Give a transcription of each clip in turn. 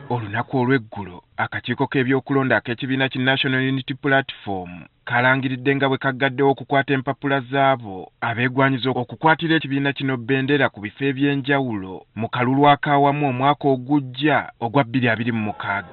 Olunaku olw'eggulo akakiiko k'ebyokulonda ak'ekibiina ki National Unity Platform kalangiridde nga bwe kaggaddewo okukwata empapula zaabo abeegwanyiza okukwatira ekibiina kino bbendera ku bifo eby'enjawulo mu kalulu ak'awamu omwaka ogujja ogwa 2026.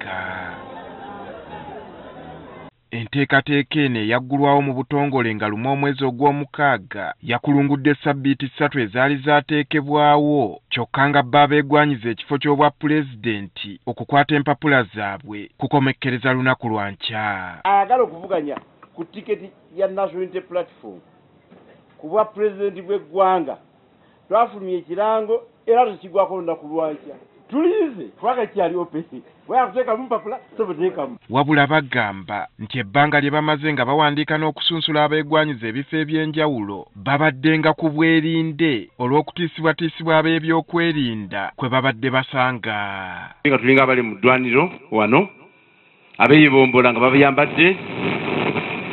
Enteekateeka eno eyaggulwawo mu butongole nga lumu omwezi ogw'omukaaga yakulungudde sabbiiti 3 ezaali zaateekebwawo kyokka nga bba abeegwanyiza ekifo ky'obwa pulezidenti okukwata empapula zaabwe kukomekkereza lunaku lwa nkya. Ayagala okuvuganya ku tiketi ya National Unity Platform ku bwa pulezidenti bw'eggwanga twafulumya ekirango era tukigwako olunaku lwa nkya. Tulize twagakyali opesi bwakuteekamu mpapula tobuteekamu. Wabula bagamba nti ebbanga lye bamaze nga bawandiika n'okusunsula abeegwanyiza ebifo eby'enjawulo babaddenga ku bwerinde olw'okutiisibwatiisibwa ab'ebyokwerinda kwe babadde basanga. Nga tulinga abali mu ddwaniro wano abeeyibombola nga babayambadde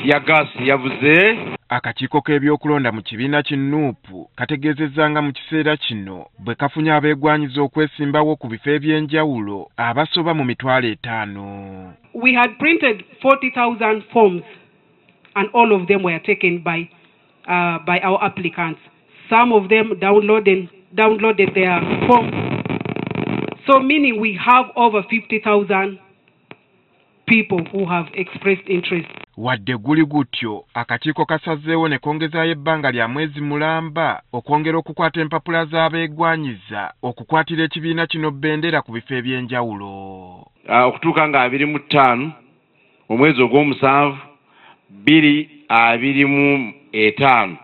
ya gaasi yavuze. Akakiiko k'ebyokulonda mu kibiina ki Nuupu kategeezezza nga mu kiseera kino bwe kafunye abeegwanyiza okwesimbawo ku bifo eby'enjawulo abasoba mu mitwalo 5. We had printed 40,000 forms and all of them were taken by our applicants. Some of them downloaded their forms. So meaning we have over 50,000 people who have expressed interest. Wadde guli gutyo akakiiko kasazeewo ne kongezaayo ebbanga lya mwezi mulamba okwongera okukwata empapula z'abeegwanyiza okukwatira ekibiina kino bbendera ku bifo eby'enjawulo. Okutuuka nga 25 omwezi ogw'omusanvu 2025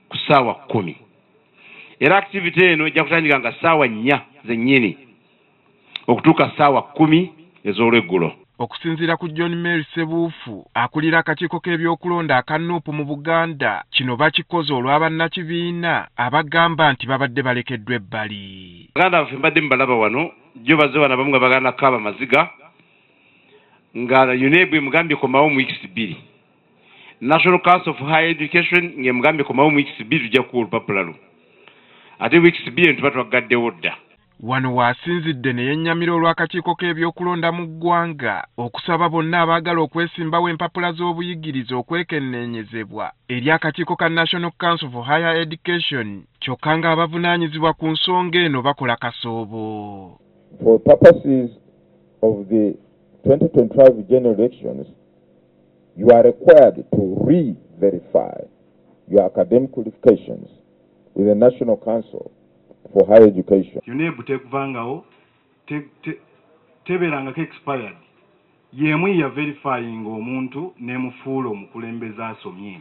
ku ssaawa 10. Era activity eno ejja kutandika nga ssaawa 4 zennyini okutuuka ssaawa 10 ez'olweggulo. Okusinziira ku John Mary Sebuufu akulira akakiiko k'ebyokulonda aka Nuupu mu Buganda, kino bakikoze olw'abannakibiina abagamba nti babadde balekeddwa ebbali. Baganda baffe mbadde mubalaba wano jjo bazze wano abamu nga baganda kaaba maziga nga UNEB emugambye komawo mu weeks 2. National Council of Higher Education ng'emugambye komawo mu weeks 2 tujja kuwa olupapula luno. Ate weeks 2 tuba twagaddewo dda. Wano waasinzidde ne yennyamira olw'akakiiko k'ebyokulonda mu ggwanga okusaba bonna abaagala okwesimbawo empapula z'obuyigiriza okwekenneenyezebwa eri akakiiko ka National Council for Higher Education kyokka nga abavunaanyizibwa ku nsonga eno bakola kasoobo. For purposes of the 2025 general elections, you are required to re-verify your academic qualifications with the National Council for Higher Education. UNEB tekuvangawo teberangako expired yemu ya verifying omuntu nemufuula omukulembeze asomye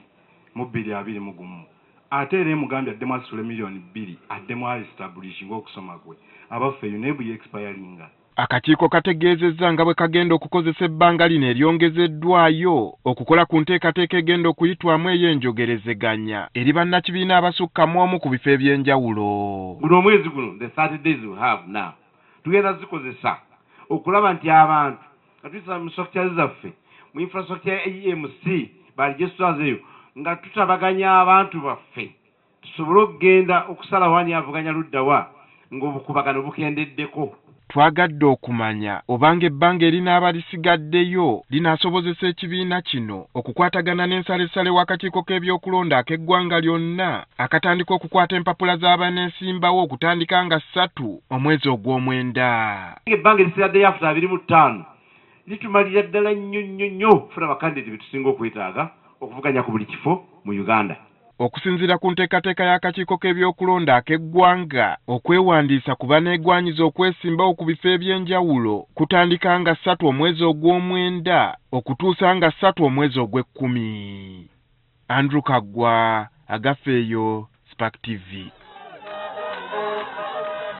mu 2021 ate era emugambye addemu asasule million 2 addemu establishing okusoma kwe abaffe UNEB ye expiringa. Akakiiko kategeezezza nga bwe kagenda okukozesa ebbanga lino eryongezeddwayo okukola ku nteekateeka egenda okuyitwamu ey'enjogerezeganya eri bannakibiina abasukkamu omu ku bifo eby'enjawulo. Guno omwezi guno the 30 days we have now tugenda zikozesa okulaba nti abantu katuyisa mu structure zaffe mu infrastructure ya EMC baregistrars eyo nga tutabaganya abantu baffe tusobole okugenda okusala wani avuganya luddawa ng'obukubagano bukendeddeko. Twagadde okumanya obanga ebbanga erinaaba lisigaddeyo linaasobozesa ekibiina kino okukwatagana n'ensalessale w'akakiiko k'ebyokulonda ak'eggwanga lyonna akatandika okukwata empapula z'abaneesimbawo okutandika nga 3 omwezi ogw'omwenda. Ebbanga erisigaddeyo afuta 25 litumalira ddala nnyo okufuna abakandideti be tusinga okwetaaga okuvuganya ku buli kifo mu Uganda. Okusinziira ku nteekateeka y'akakiiko k'ebyokulonda ak'eggwanga okwewandiisa ku baneegwanyiza okwesimbawo ku bifo eby'enjawulo kutandika nga 3 omwezi ogw'omwenda okutuusa nga 3 omwezi ogw'ekkumi. Andrew Kaggwa, Agafeeyo, Spark TV.